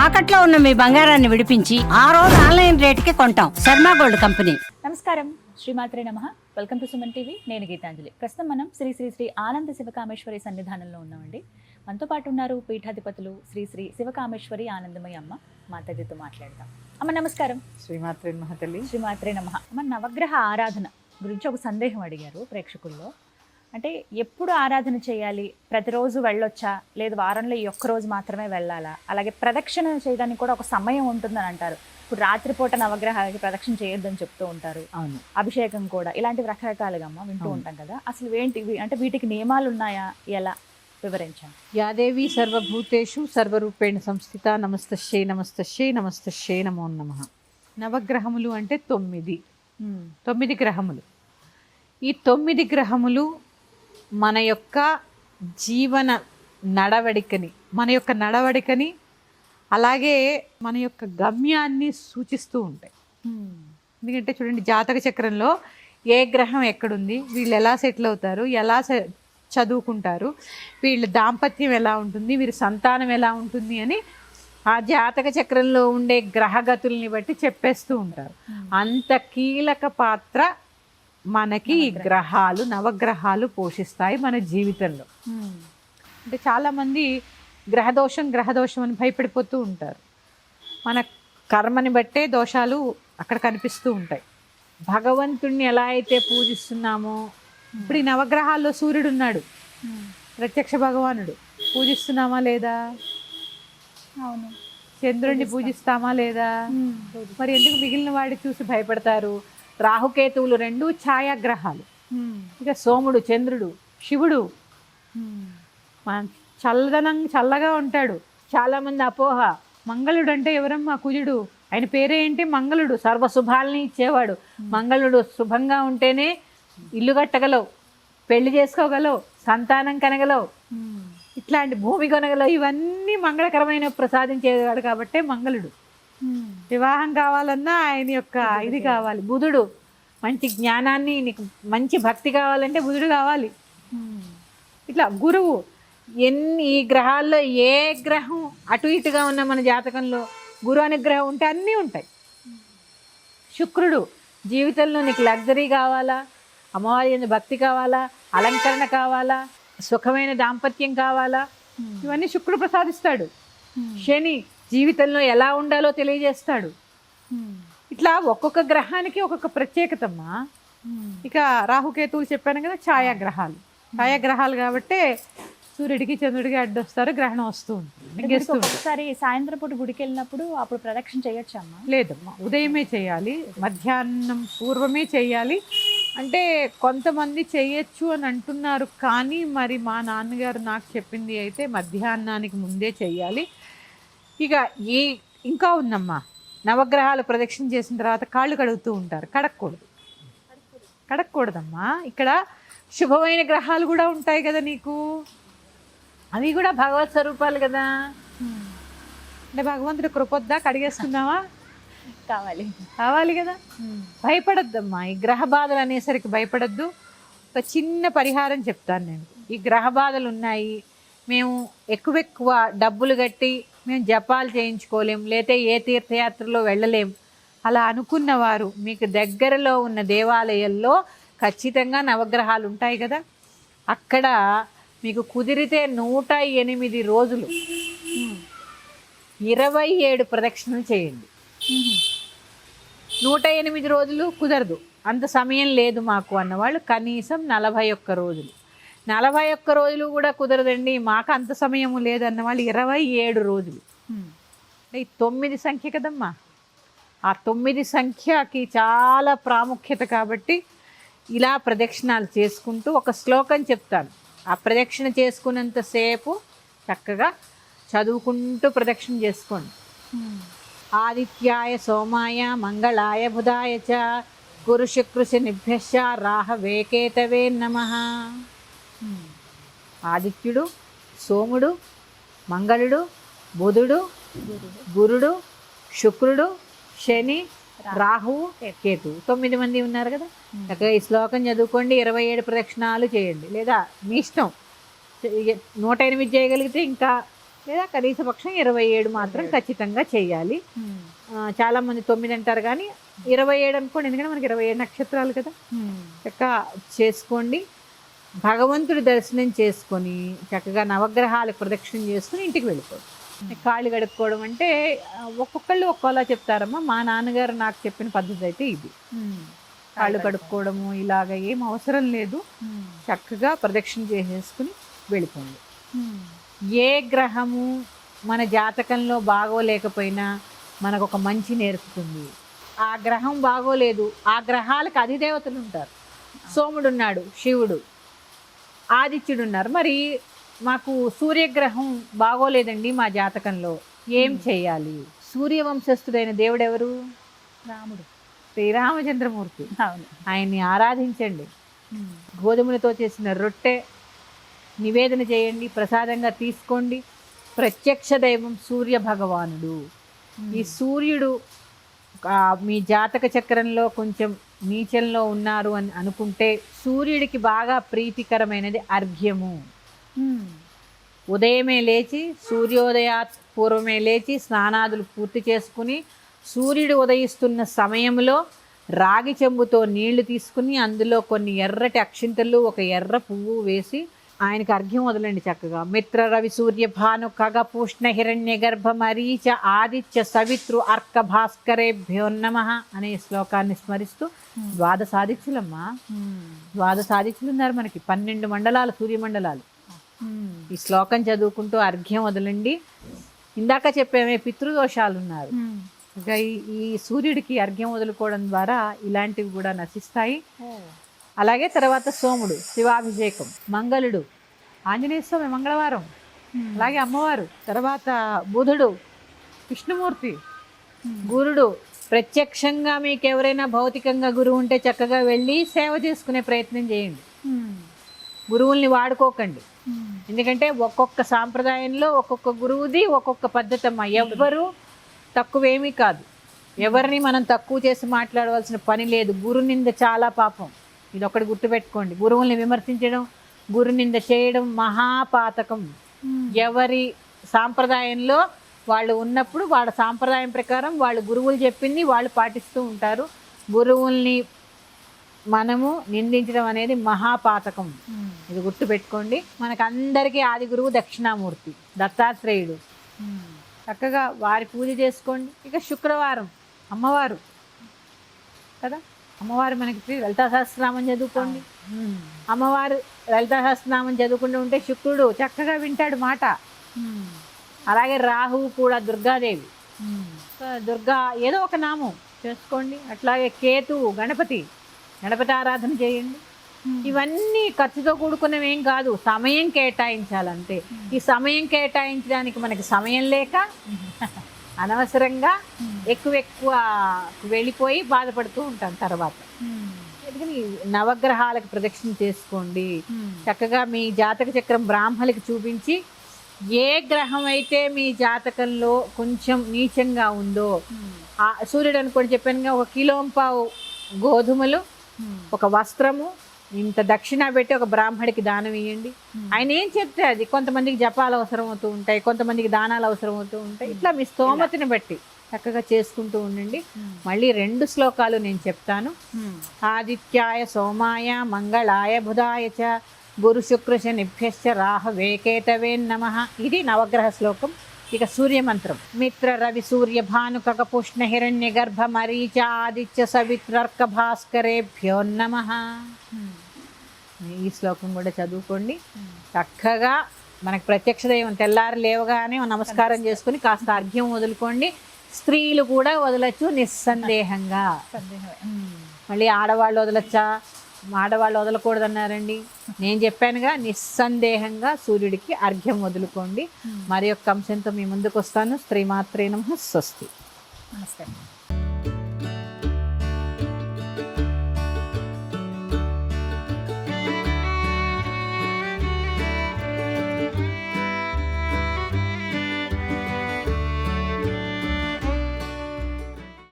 తాకట్లో ఉన్న మీ బంగారాన్ని విడిపించి ఆ రోజు ఆన్లైన్ రేటుకి కొంటాం. Sharma gold company. నమస్కారం, శ్రీమాత్రే నమః. Welcome to Suman TV. నేను గీతాంజలి. ప్రస్తుతం మనం శ్రీ శ్రీ శ్రీ ఆనంద శివకామేశ్వరి సన్నిధానంలో ఉన్నామండి. మనతో పాటు ఉన్నారు పీఠాధిపతులు శ్రీ శ్రీ శివకామేశ్వరి ఆనందమయ్య అమ్మ. మాతాజీతో మాట్లాడదాం. అమ్మ నమస్కారం. శ్రీమాత్రే నమః తల్లి. శ్రీమాత్రే నమః. అమ్మ, నవగ్రహ ఆరాధన గురించి ఒక సందేహం అడిగారు ప్రేక్షకుల్లో. అంటే ఎప్పుడు ఆరాధన చేయాలి? ప్రతిరోజు వెళ్ళొచ్చా, లేదు వారంలో ఈ ఒక్క రోజు మాత్రమే వెళ్ళాలా? అలాగే ప్రదక్షిణ చేయడానికి కూడా ఒక సమయం ఉంటుందని అంటారు. ఇప్పుడు రాత్రిపూట నవగ్రహాలకి ప్రదక్షిణ చేయొద్దని చెప్తూ ఉంటారు. అవును. అభిషేకం కూడా ఇలాంటివి రకరకాలుగా అమ్మ వింటూ ఉంటాం కదా. అసలు ఏంటివి, అంటే వీటికి నియమాలు ఉన్నాయా, ఎలా వివరించండి. యాదేవి సర్వభూతేషు సర్వరూపేణ సంస్థిత. నమస్తశ్యై నమస్తశ్యై నమస్తశ్యై నమో నమః. నవగ్రహములు అంటే 9 గ్రహములు. ఈ 9 గ్రహములు మన యొక్క జీవన నడవడికని అలాగే మన యొక్క గమ్యాన్ని సూచిస్తూ ఉంటాయి. ఎందుకంటే చూడండి, జాతక చక్రంలో ఏ గ్రహం ఎక్కడుంది, వీళ్ళు ఎలా సెటిల్ అవుతారు, ఎలా చదువుకుంటారు, వీళ్ళ దాంపత్యం ఎలా ఉంటుంది, వీరి సంతానం ఎలా ఉంటుంది అని ఆ జాతక చక్రంలో ఉండే గ్రహగతుల్ని బట్టి చెప్పేస్తూ ఉంటారు. అంత కీలక పాత్ర మనకి ఈ గ్రహాలు, నవగ్రహాలు పోషిస్తాయి మన జీవితంలో. అంటే చాలామంది గ్రహదోషం అని భయపడిపోతూ ఉంటారు. మన కర్మని బట్టే దోషాలు అక్కడ కనిపిస్తూ ఉంటాయి. భగవంతుణ్ణి ఎలా అయితే పూజిస్తున్నామో, ఇప్పుడు ఈ నవగ్రహాల్లో సూర్యుడు ఉన్నాడు, ప్రత్యక్ష భగవానుడు, పూజిస్తున్నామా లేదా? అవును. చంద్రుడిని పూజిస్తామా లేదా? మరి ఎందుకు మిగిలిన వాడి చూసి భయపడతారు? రాహుకేతువులు 2 ఛాయాగ్రహాలు. ఇక సోముడు, చంద్రుడు, శివుడు మన చల్లగా ఉంటాడు. చాలామంది అపోహ, మంగళుడు అంటే ఎవరమ్మా? కుజుడు. ఆయన పేరే ఏంటి? మంగళుడు. సర్వశుభాలని ఇచ్చేవాడు. మంగళుడు శుభంగా ఉంటేనే ఇల్లు కట్టగలవు, పెళ్లి చేసుకోగలవు, సంతానం కనగలవు, ఇట్లాంటి భూమి కొనగలవు. ఇవన్నీ మంగళకరమైన ప్రసాదించేవాడు కాబట్టే మంగళుడు. వివాహం కావాలన్నా ఆయన యొక్క ఇది కావాలి. బుధుడు, మంచి జ్ఞానాన్ని, నీకు మంచి భక్తి కావాలంటే బుధుడు కావాలి. ఇట్లా గురువు. ఈ గ్రహాల్లో ఏ గ్రహం అటు ఇటుగా ఉన్న మన జాతకంలో గురు అనుగ్రహం ఉంటే అన్నీ ఉంటాయి. శుక్రుడు, జీవితంలో నీకు లగ్జరీ కావాలా, అమ్మవారి యందు భక్తి కావాలా, అలంకరణ కావాలా, సుఖమైన దాంపత్యం కావాలా, ఇవన్నీ శుక్రుడు ప్రసాదిస్తాడు. శని, జీవితంలో ఎలా ఉండాలో తెలియజేస్తాడు. ఇట్లా ఒక్కొక్క గ్రహానికి ఒక్కొక్క ప్రత్యేకతమ్మా. ఇక రాహుకేతువులు చెప్పాను కదా, ఛాయాగ్రహాలు కాబట్టే సూర్యుడికి చంద్రుడికి అడ్డొస్తారు, గ్రహణం వస్తూ ఉంటుంది. ఒకసారి సాయంత్రం పూట గుడికి వెళ్ళినప్పుడు అప్పుడు ప్రదక్షిణ చేయొచ్చమ్మా? లేదమ్మా, ఉదయమే చేయాలి, మధ్యాహ్నం పూర్వమే చేయాలి. అంటే కొంతమంది చేయొచ్చు అని అంటున్నారు, కానీ మరి మా నాన్నగారు నాకు చెప్పింది అయితే మధ్యాహ్నానికి ముందే చెయ్యాలి. ఇక ఇంకా ఉందమ్మా, నవగ్రహాలు ప్రదక్షిణ చేసిన తర్వాత కాళ్ళు కడుగుతూ ఉంటారు. కడగకూడదమ్మా. ఇక్కడ శుభమైన గ్రహాలు కూడా ఉంటాయి కదా నీకు, అవి కూడా భగవత్ స్వరూపాలు కదా. అంటే భగవంతుడి కృపొద్దా, కడిగేసుకుందామా? కావాలి కదా. భయపడద్దమ్మా, ఈ గ్రహ బాధలు అనేసరికి భయపడద్దు. ఒక చిన్న పరిహారం చెప్తాను నేను. ఈ గ్రహ బాధలు ఉన్నాయి, మేము ఎక్కువ డబ్బులు కట్టి మేము జపాలు చేయించుకోలేం, లేతే ఏ తీర్థయాత్రలో వెళ్ళలేం, అలా అనుకున్నవారు మీకు దగ్గరలో ఉన్న దేవాలయాల్లో ఖచ్చితంగా నవగ్రహాలు ఉంటాయి కదా, అక్కడ మీకు కుదిరితే 108 రోజులు 27 ప్రదక్షిణలు చేయండి. 108 రోజులు కుదరదు, అంత సమయం లేదు మాకు అన్నవాళ్ళు కనీసం 41 రోజులు. 41 రోజులు కూడా కుదరదండి, మాకు అంత సమయము లేదన్న వాళ్ళు 27 రోజులు. ఈ 9 సంఖ్య కదమ్మా, ఆ 9 సంఖ్యకి చాలా ప్రాముఖ్యత. కాబట్టి ఇలా ప్రదక్షిణాలు చేసుకుంటూ ఒక శ్లోకం చెప్తాను, ఆ ప్రదక్షిణ చేసుకున్నంతసేపు చక్కగా చదువుకుంటూ ప్రదక్షిణ చేసుకోండి. ఆదిత్యాయ సోమాయ మంగళాయ బుధాయ చ గురు శుక్ర శనిభ్యశ్చ రాహవే కేతవే నమః. ఆదిత్యుడు, సోముడు, మంగళుడు, బుధుడు, గురుడు, శుక్రుడు, శని, రాహువు, కేతువు 9 మంది ఉన్నారు కదా. చక్కగా ఈ శ్లోకం చదువుకోండి, 27 ప్రదక్షిణాలు చేయండి. లేదా మీ ఇష్టం, 108 చేయగలిగితే ఇంకా లేదా కనీసపక్షం 27 మాత్రం ఖచ్చితంగా చేయాలి. చాలామంది 9 అంటారు కానీ 27 అనుకోండి, ఎందుకంటే మనకి 27 నక్షత్రాలు కదా. చక్కగా చేసుకోండి. భగవంతుడి దర్శనం చేసుకొని చక్కగా నవగ్రహాలకు ప్రదక్షిణ చేసుకుని ఇంటికి వెళ్ళిపోవడం. కాళ్ళు కడుక్కోవడం అంటే ఒక్కొక్కళ్ళు ఒక్కోలా చెప్తారమ్మా. మా నాన్నగారు నాకు చెప్పిన పద్ధతి అయితే ఇది. కాళ్ళు కడుక్కోవడము ఇలాగ ఏం అవసరం లేదు. చక్కగా ప్రదక్షిణ చేసేసుకుని వెళ్ళిపోండి. ఏ గ్రహము మన జాతకంలో బాగోలేకపోయినా మనకు ఒక మంచి నేర్పుతుంది. ఆ గ్రహం బాగోలేదు, ఆ గ్రహాలకు అధిదేవతలు ఉంటారు. సోముడు ఉన్నాడు, శివుడు, ఆదిత్యుడు ఉన్నారు. మరి మాకు సూర్యగ్రహం బాగోలేదండి మా జాతకంలో, ఏం చేయాలి? సూర్యవంశస్థుడైన దేవుడు ఎవరు? రాముడు, శ్రీరామచంద్రమూర్తి. అవును. ఆయన్ని ఆరాధించండి. గోధుమలతో చేసిన రొట్టె నివేదన చేయండి, ప్రసాదంగా తీసుకోండి. ప్రత్యక్ష దైవం సూర్య భగవానుడు. ఈ సూర్యుడు మీ జాతక చక్రంలో కొంచెం నీచంలో ఉన్నారు అని అనుకుంటే సూర్యుడికి బాగా ప్రీతికరమైనది అర్ఘ్యము. ఉదయమే లేచి, సూర్యోదయాత్ పూర్వమే లేచి స్నానాదులు పూర్తి చేసుకుని సూర్యుడు ఉదయిస్తున్న సమయంలో రాగి చెంబుతో నీళ్లు తీసుకుని అందులో కొన్ని ఎర్రటి అక్షింతలు, ఒక ఎర్ర పువ్వు వేసి ఆయనకి అర్ఘ్యం వదలండి చక్కగా. మిత్ర రవి సూర్య భాను ఖగ పూష్ణ హిరణ్య గర్భ మరీచ ఆదిత్య సవిత్రు అర్క భాస్కరేభ్యో నమః అనే శ్లోకాన్ని స్మరిస్తూ ద్వాదశాదిత్యులమ్మా. ద్వాదశాదిత్యులు ఉన్నారు మనకి, 12 మండలాలు, సూర్యమండలాలు. ఈ శ్లోకం చదువుకుంటూ అర్ఘ్యం వదలండి. ఇందాక చెప్పేమే పితృదోషాలు ఉన్నారు, ఇంకా ఈ సూర్యుడికి అర్ఘ్యం వదులుకోవడం ద్వారా ఇలాంటివి కూడా నశిస్తాయి. అలాగే తర్వాత సోముడు శివాభిషేకం, మంగళుడు ఆంజనేయ స్వామి మంగళవారం, అలాగే అమ్మవారు, తర్వాత బుధుడు విష్ణుమూర్తి, గురుడు. ప్రత్యక్షంగా మీకు ఎవరైనా భౌతికంగా గురువు ఉంటే చక్కగా వెళ్ళి సేవ చేసుకునే ప్రయత్నం చేయండి. గురువుల్ని వాడుకోకండి, ఎందుకంటే ఒక్కొక్క సాంప్రదాయంలో ఒక్కొక్క గురువుది ఒక్కొక్క పద్ధతి అమ్మా. ఎవ్వరు తక్కువేమీ కాదు, ఎవరిని మనం తక్కువ చేసి మాట్లాడవలసిన పని లేదు. గురు నింద చాలా పాపం, ఇది ఒకటి గుర్తుపెట్టుకోండి. గురువుల్ని విమర్శించడం, గురు నింద చేయడం మహాపాతకం. ఎవరి సాంప్రదాయంలో వాళ్ళు ఉన్నప్పుడు వాళ్ళ సాంప్రదాయం ప్రకారం వాళ్ళు గురువులు చెప్పింది వాళ్ళు పాటిస్తూ ఉంటారు. గురువుల్ని మనము నిందించడం అనేది మహాపాతకం, ఇది గుర్తుపెట్టుకోండి. మనకందరికీ ఆది గురువు దక్షిణామూర్తి దత్తాత్రేయుడు. చక్కగా వారి పూజ చేసుకోండి. ఇక శుక్రవారం అమ్మవారు కదా, అమ్మవారు మనకి లలితా సహస్రనామం చదువుకోండి. అమ్మవారు లలితా సహస్రనామం చదువుకుంటూ ఉంటే శుక్రుడు చక్కగా వింటాడు మాట. అలాగే రాహువు కూడా దుర్గాదేవి, దుర్గా ఏదో ఒక నామం చేసుకోండి. అట్లాగే కేతువు గణపతి, గణపతి ఆరాధన చేయండి. ఇవన్నీ ఖర్చుతో కూడుకున్నవి ఏం కాదు, సమయం కేటాయించాలంటే. ఈ సమయం కేటాయించడానికి మనకి సమయం లేక అనవసరంగా ఎక్కువ వెళ్ళిపోయి బాధపడుతూ ఉంటాం తర్వాత. అందుకని నవగ్రహాలకు ప్రదక్షిణ చేసుకోండి. చక్కగా మీ జాతక చక్రం బ్రాహ్మణులకి చూపించి ఏ గ్రహం అయితే మీ జాతకంలో కొంచెం నీచంగా ఉందో, సూర్యుడు అనుకోని చెప్పానుగా, 1 కిలోంపావు గోధుమలు, ఒక వస్త్రము, ఇంత దక్షిణ పెట్టి ఒక బ్రాహ్మడికి దానం ఇవ్వండి. ఆయన ఏం చెప్తే అది. కొంతమందికి జపాలు అవసరం అవుతూ ఉంటాయి, కొంతమందికి దానాలు అవసరం అవుతూ ఉంటాయి. ఇట్లా మీ స్తోమతిని బట్టి చక్కగా చేసుకుంటూ ఉండండి. మళ్ళీ 2 శ్లోకాలు నేను చెప్తాను. ఆదిత్యాయ సోమాయ మంగళాయ బుధాయ చ గురు శుక్ర శనిభ్యశ్చ రాహవే కేతవే నమః. ఇది నవగ్రహ శ్లోకం. ఇక సూర్యమంత్రం. మిత్ర రవి సూర్య భాను ఖగ పూష్ణ హిరణ్య గర్భ మరీచ ఆదిత్య సవిత్రర్క భాస్కరేభ్యో నమః. ఈ శ్లోకం కూడా చదువుకోండి. చక్కగా మనకు ప్రత్యక్ష దైవం తెల్లారి లేవగానే నమస్కారం చేసుకుని కాస్త అర్ఘ్యం వదులుకోండి. స్త్రీలు కూడా వదలచ్చు నిస్సందేహంగా. మళ్ళీ ఆడవాళ్ళు వదలచ్చా, ఆడవాళ్ళు వదలకూడదన్నారండి. నేను చెప్పానుగా, నిస్సందేహంగా సూర్యుడికి అర్ఘ్యం వదులుకోండి. మరి యొక్క అంశంతో మీ ముందుకు వస్తాను. శ్రీమాత్రే నమః. స్వస్తి. నమస్తే.